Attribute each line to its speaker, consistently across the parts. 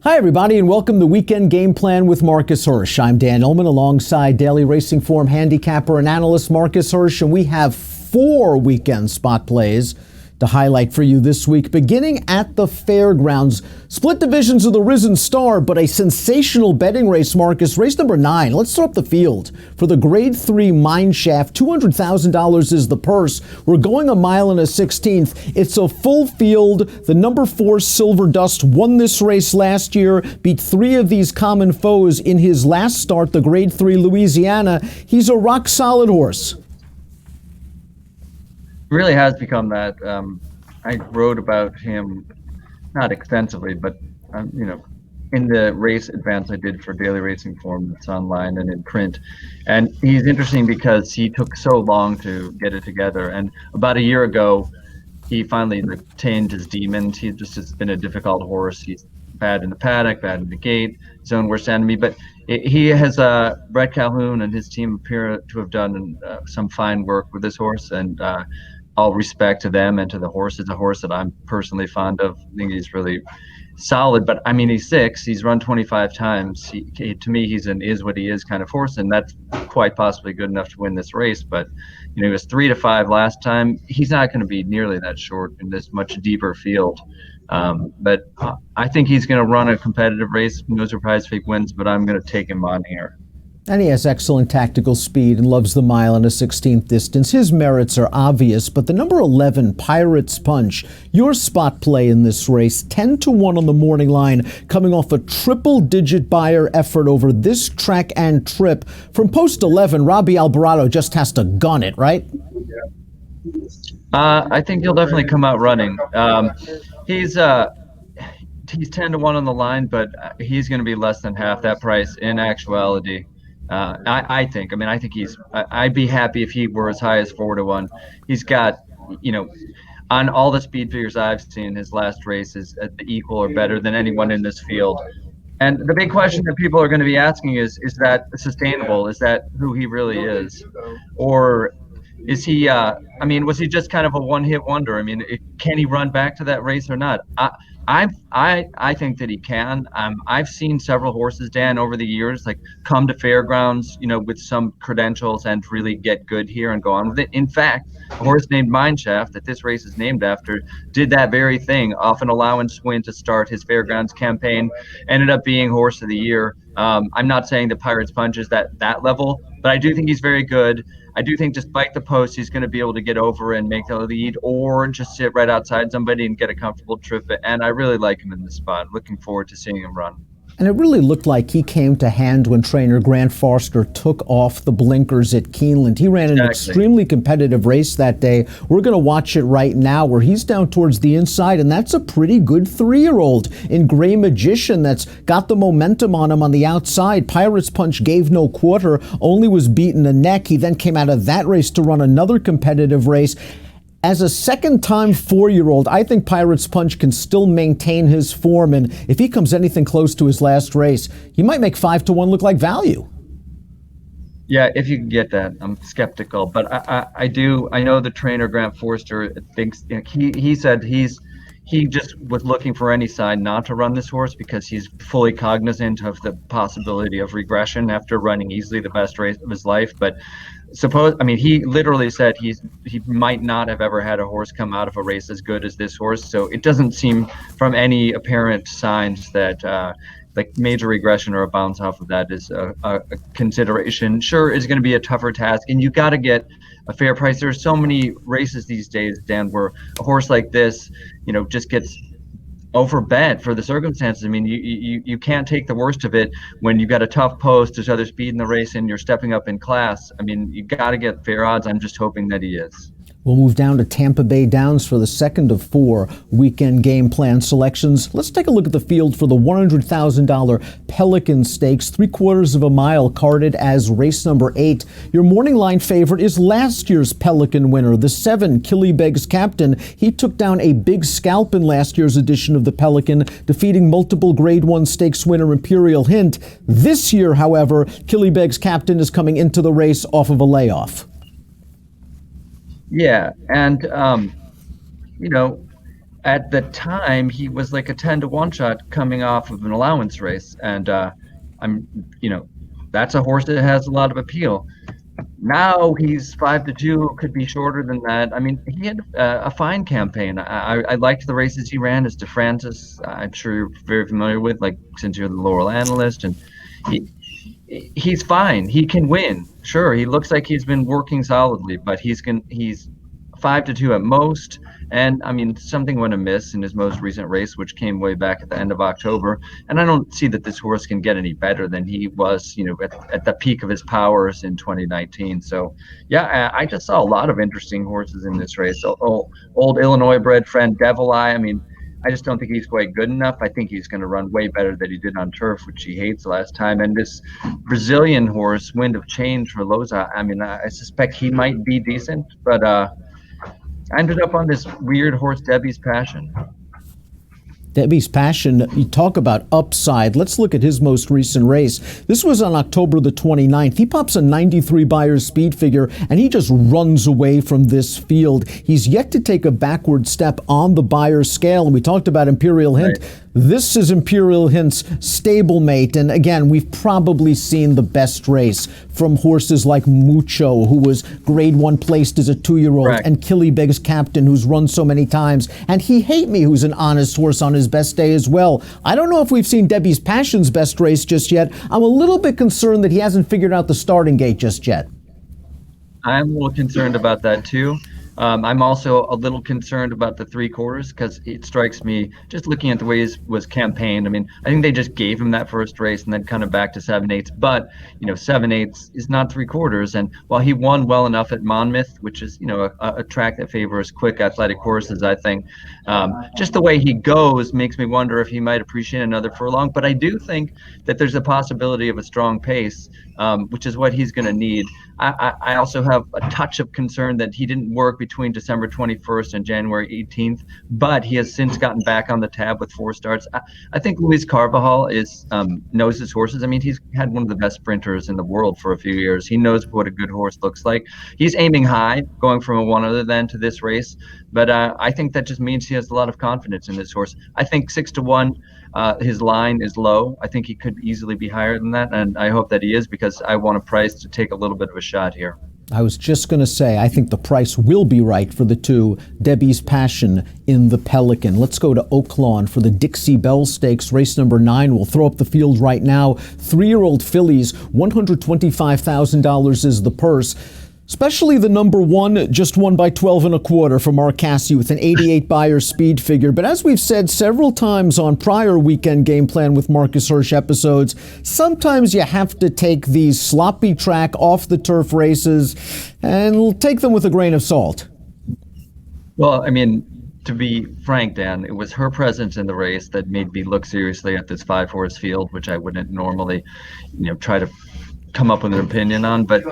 Speaker 1: Hi, everybody, and welcome to Weekend Gameplan with Marcus Hersh. I'm Dan Illman alongside Daily Racing Form handicapper and analyst Marcus Hersh, and we have 4 weekend spot plays to highlight for you this week, beginning at the fairgrounds. Split divisions of the Risen Star, but a sensational betting race, Marcus. Race number 9. Let's throw up the field for the Grade 3 Mineshaft. $200,000 is the purse. We're going a mile and a 16th. It's a full field. The number 4 Silver Dust won this race last year, beat 3 of these common foes in his last start, the Grade 3 Louisiana. He's a rock-solid horse.
Speaker 2: Really has become that. I wrote about him, not extensively, but in the race advance I did for Daily Racing Form that's online and in print. And he's interesting because he took so long to get it together. And about a year ago, he finally retained his demons. He just has been a difficult horse. He's bad in the paddock, bad in the gate, his own worst enemy. But he has Brett Calhoun and his team appear to have done some fine work with this horse, and all respect to them and to the horse. It's a horse that I'm personally fond of. I think he's really solid, but I mean, he's 6. He's run 25 times. To me, he's an is what he is kind of horse, and that's quite possibly good enough to win this race. But he was 3 to 5 last time. He's not going to be nearly that short in this much deeper field. But I think he's going to run a competitive race. No surprise if he wins, but I'm going to take him on here.
Speaker 1: And he has excellent tactical speed and loves the mile and a 16th distance. His merits are obvious, but the number 11, Pirates Punch, your spot play in this race, 10 to 1 on the morning line, coming off a triple-digit buyer effort over this track and trip. From post 11, Robbie Alvarado just has to gun it, right?
Speaker 2: I think he'll definitely come out running. He's 10 to 1 on the line, but he's going to be less than half that price in actuality. I think I'd be happy if he were as high as 4 to 1. He's got, on all the speed figures I've seen, his last race is at the equal or better than anyone in this field. And the big question that people are going to be asking is that sustainable? Is that who he really is? Or is he, was he just kind of a one-hit wonder? Can he run back to that race or not? I think that he can. I've seen several horses, Dan, over the years, come to fairgrounds, with some credentials and really get good here and go on with it. In fact, a horse named Mineshaft, that this race is named after, did that very thing, off an allowance win to start his fairgrounds campaign, ended up being horse of the year. I'm not saying the Pirates Punch is that level, but I do think he's very good. I do think despite the post, he's going to be able to get over and make the lead, or just sit right outside somebody and get a comfortable trip. And I really like him in this spot. Looking forward to seeing him run.
Speaker 1: And it really looked like he came to hand when trainer Grant Forster took off the blinkers at Keeneland. He ran an extremely competitive race that day. We're going to watch it right now where he's down towards the inside, and that's a pretty good 3-year-old in Gray Magician that's got the momentum on him on the outside. Pirates Punch gave no quarter, only was beaten a neck. He then came out of that race to run another competitive race. As a second-time 4-year-old, I think Pirates Punch can still maintain his form, and if he comes anything close to his last race, he might make 5 to 1 look like value.
Speaker 2: Yeah, if you can get that. I'm skeptical, but I know the trainer Grant Forster thinks, he said he just was looking for any sign not to run this horse because he's fully cognizant of the possibility of regression after running easily the best race of his life. But he literally said he might not have ever had a horse come out of a race as good as this horse. So it doesn't seem from any apparent signs that major regression or a bounce off of that is a consideration. Sure, it's going to be a tougher task, and you got to get a fair price. There's so many races these days, Dan, where a horse like this, just gets overbet for the circumstances. You can't take the worst of it when you've got a tough post, there's other speed in the race, and you're stepping up in class. You got to get fair odds. I'm just hoping that he is.
Speaker 1: We'll move down to Tampa Bay Downs for the second of 4 weekend game plan selections. Let's take a look at the field for the $100,000 Pelican Stakes, 3/4 of a mile, carded as race number 8. Your morning line favorite is last year's Pelican winner, the 7, Killybegs Captain. He took down a big scalp in last year's edition of the Pelican, defeating multiple Grade 1 stakes winner Imperial Hint. This year, however, Killybegs Captain is coming into the race off of a layoff.
Speaker 2: Yeah, and at the time he was like a 10-to-1 shot coming off of an allowance race, and I'm, that's a horse that has a lot of appeal. Now he's 5-2, could be shorter than that. I mean, he had a fine campaign. I liked the races he ran as DeFrancis. I'm sure you're very familiar with, like, since you're the Laurel analyst, and he he's fine. He can win. Sure, he looks like he's been working solidly, but he's 5-2 at most. And I mean, something went amiss in his most recent race, which came way back at the end of October. And I don't see that this horse can get any better than he was, at the peak of his powers in 2019. So, yeah, I just saw a lot of interesting horses in this race. So, old Illinois bred friend Devil Eye. I mean, I just don't think he's quite good enough. I think he's going to run way better than he did on turf, which he hates last time. And this Brazilian horse, Wind of Change for Loza, I mean, I suspect he might be decent, but I ended up on this weird horse, Debbie's Passion.
Speaker 1: Debbie's Passion, you talk about upside. Let's look at his most recent race. This was on October the 29th. He pops a 93 Beyers speed figure, and he just runs away from this field. He's yet to take a backward step on the Beyers scale, and we talked about Imperial Hint. Right. This is Imperial Hint's stablemate, and again, we've probably seen the best race from horses like Mucho, who was grade 1 placed as a 2-year-old, right, and Killybeg's Captain, who's run so many times, and He Hate Me, who's an honest horse on his best day as well. I don't know if we've seen Debbie's Passion's best race just yet. I'm a little bit concerned that he hasn't figured out the starting gate just yet.
Speaker 2: I'm a little concerned about that too. I'm also a little concerned about the 3/4 because it strikes me, just looking at the way he was campaigned. I mean, I think they just gave him that first race and then kind of back to 7/8. But 7/8 is not 3/4. And while he won well enough at Monmouth, which is a track that favors quick athletic horses, I think just the way he goes makes me wonder if he might appreciate another furlong. But I do think that there's a possibility of a strong pace, which is what he's going to need. I also have a touch of concern that he didn't work between December 21st and January 18th, but he has since gotten back on the tab with 4 starts. I think Luis Carvajal knows his horses. I mean, he's had one of the best sprinters in the world for a few years. He knows what a good horse looks like. He's aiming high, going from a 1 other than to this race, but I think that just means he has a lot of confidence in this horse. I think 6-1. His line is low. I think he could easily be higher than that, and I hope that he is because I want a price to take a little bit of a shot here.
Speaker 1: I was just going to say, I think the price will be right for the 2, Debbie's Passion in the Pelican. Let's go to Oaklawn for the Dixie Belle Stakes, race number 9. We'll throw up the field right now. 3-year-old fillies, $125,000 is the purse. Especially the number 1, just won by 12 1/4 for Mark Cassidy with an 88 Beyers speed figure. But as we've said several times on prior Weekend Game Plan with Marcus Hersh episodes, sometimes you have to take these sloppy track, off-the-turf races and take them with a grain of salt.
Speaker 2: Well, I mean, to be frank, Dan, it was her presence in the race that made me look seriously at this 5-horse field, which I wouldn't normally, try to come up with an opinion on, but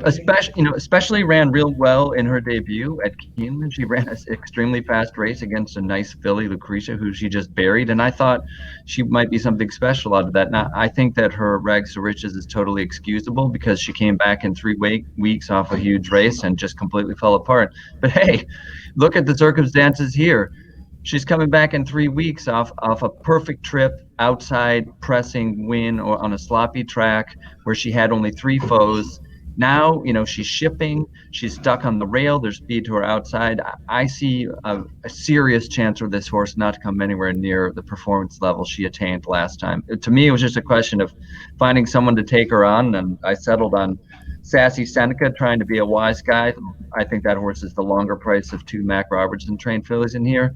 Speaker 2: especially ran real well in her debut at Keeneland. She ran an extremely fast race against a nice filly, Lucretia, who she just buried, and I thought she might be something special out of that. Now, I think that her rags to riches is totally excusable because she came back in 3 weeks off a huge race and just completely fell apart. But hey, look at the circumstances here. She's coming back in 3 weeks off a perfect trip, outside pressing win or on a sloppy track where she had only 3 foes. Now, she's shipping. She's stuck on the rail. There's speed to her outside. I see a serious chance for this horse not to come anywhere near the performance level she attained last time. To me, it was just a question of finding someone to take her on, and I settled on Sassy Seneca, trying to be a wise guy. I think that horse is the longer price of 2 Mac Robertson trained fillies in here.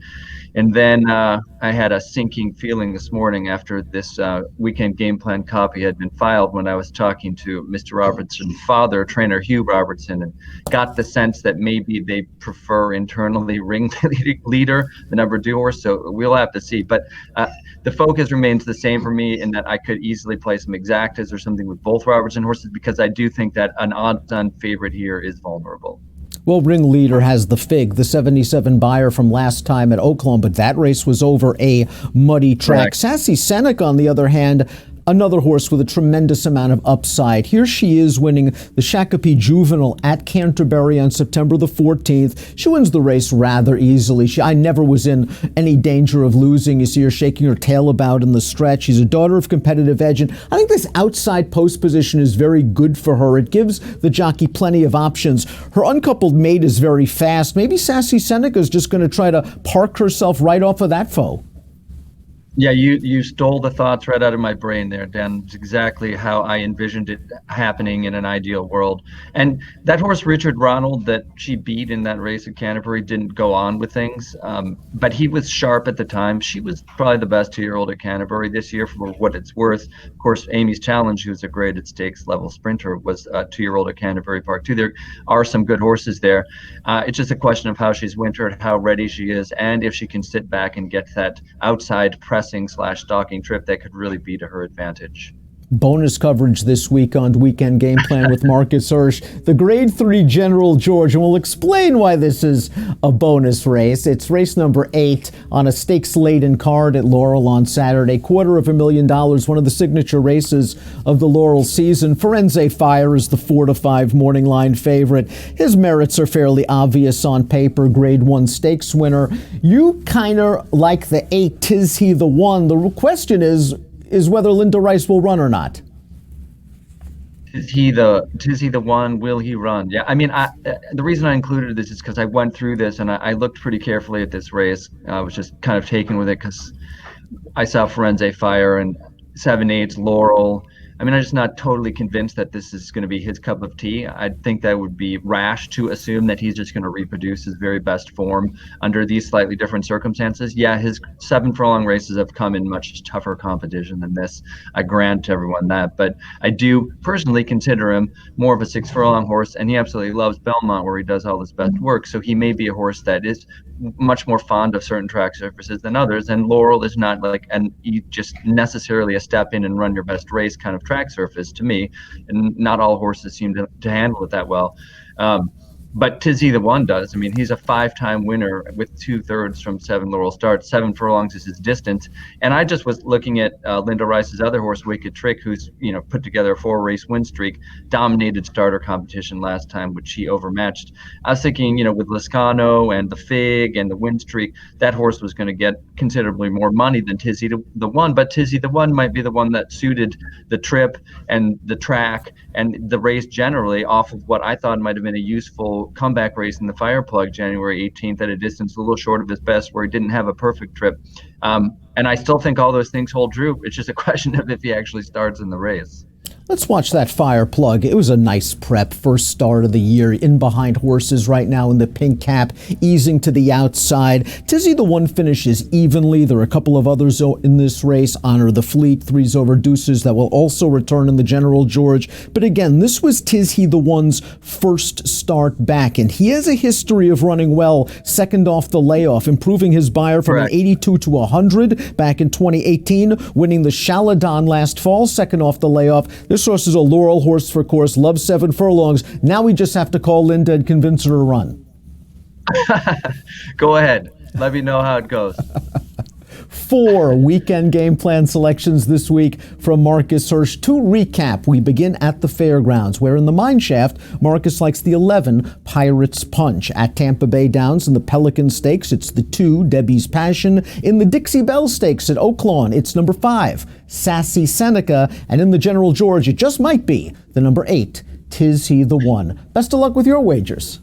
Speaker 2: And then I had a sinking feeling this morning after this Weekend Game Plan copy had been filed when I was talking to Mr. Robertson's father, trainer Hugh Robertson, and got the sense that maybe they prefer internally Ring Leader, the number 2 horse. So we'll have to see. But the focus remains the same for me in that I could easily play some exactas or something with both Robertson horses because I do think that an odds-on favorite here is vulnerable.
Speaker 1: Well, Ring Leader has the Fig, the 77 Beyer from last time at Oaklawn, but that race was over a muddy track.
Speaker 2: Correct.
Speaker 1: Sassy Seneca, on the other hand, another horse with a tremendous amount of upside. Here she is winning the Shakopee Juvenile at Canterbury on September the 14th. She wins the race rather easily. I never was in any danger of losing. You see her shaking her tail about in the stretch. She's a daughter of competitive edge, and I think this outside post position is very good for her. It gives the jockey plenty of options. Her uncoupled mate is very fast. Maybe Sassy Seneca is just going to try to park herself right off of that foe.
Speaker 2: Yeah, you stole the thoughts right out of my brain there, Dan. It's exactly how I envisioned it happening in an ideal world. And that horse, Richard Ronald, that she beat in that race at Canterbury, didn't go on with things. But he was sharp at the time. She was probably the best 2-year-old at Canterbury this year for what it's worth. Of course, Amy's Challenge, who's a graded stakes level sprinter, was a 2-year-old at Canterbury Park too. There are some good horses there. It's just a question of how she's wintered, how ready she is, and if she can sit back and get that outside press /stalking trip that could really be to her advantage.
Speaker 1: Bonus coverage this week on Weekend Gameplan with Marcus Hersh. The Grade 3 General George, and we'll explain why this is a bonus race. It's race number 8 on a stakes-laden card at Laurel on Saturday. $250,000, one of the signature races of the Laurel season. Firenze Fire is the 4-5 morning line favorite. His merits are fairly obvious on paper. Grade 1 stakes winner. You kind of like the 8, Tis He the One. The question is whether Linda Rice will run or not.
Speaker 2: Is he the one? Will he run? Yeah, I mean, the reason I included this is because I went through this and I looked pretty carefully at this race. I was just kind of taken with it because I saw Firenze Fire and 7/8 Laurel. I mean, I'm just not totally convinced that this is going to be his cup of tea. I think that would be rash to assume that he's just going to reproduce his very best form under these slightly different circumstances. Yeah, his 7 furlong races have come in much tougher competition than this. I grant everyone that, but I do personally consider him more of a 6 furlong horse, and he absolutely loves Belmont, where he does all his best work. So he may be a horse that is much more fond of certain track surfaces than others, and Laurel is not like just necessarily a step in and run your best race kind of track surface to me, and not all horses seem to handle it that well. But Tis He the One does. I mean, he's a 5-time winner with 2/3 from 7 Laurel starts. 7 furlongs is his distance. And I just was looking at Linda Rice's other horse, Wicked Trick, who's put together a 4-race win streak, dominated starter competition last time, which she overmatched. I was thinking, with Lascano and the Fig and the win streak, that horse was going to get considerably more money than Tis He the One. But Tis He the One might be the one that suited the trip and the track and the race generally off of what I thought might have been a useful comeback race in the Fireplug January 18th at a distance a little short of his best, where he didn't have a perfect trip. And I still think all those things hold true. It's just a question of if he actually starts in the race.
Speaker 1: Let's watch that Fireplug. It was a nice prep, first start of the year, in behind horses right now in the pink cap, easing to the outside. Tis He the One finishes evenly. There are a couple of others in this race. Honor the Fleet, 3's Over Deuces, that will also return in the General George. But again, this was Tis He the One's first start back, and he has a history of running well second off the layoff, improving his Beyer from an 82 to 100 back in 2018, winning the Chaladon last fall, second off the layoff. This horse is a Laurel horse for course, loves 7 furlongs. Now we just have to call Linda and convince her to run.
Speaker 2: Go ahead. Let me know how it goes.
Speaker 1: 4 weekend game plan selections this week from Marcus Hersh. To recap, we begin at the Fairgrounds, where in the Mineshaft, Marcus likes the 11 Pirates Punch. At Tampa Bay Downs in the Pelican Stakes, it's the 2 Debbie's Passion. In the Dixie Belle Stakes at Oaklawn, it's number 5 Sassy Seneca. And in the General George, it just might be the number 8 Tis He the One. Best of luck with your wagers.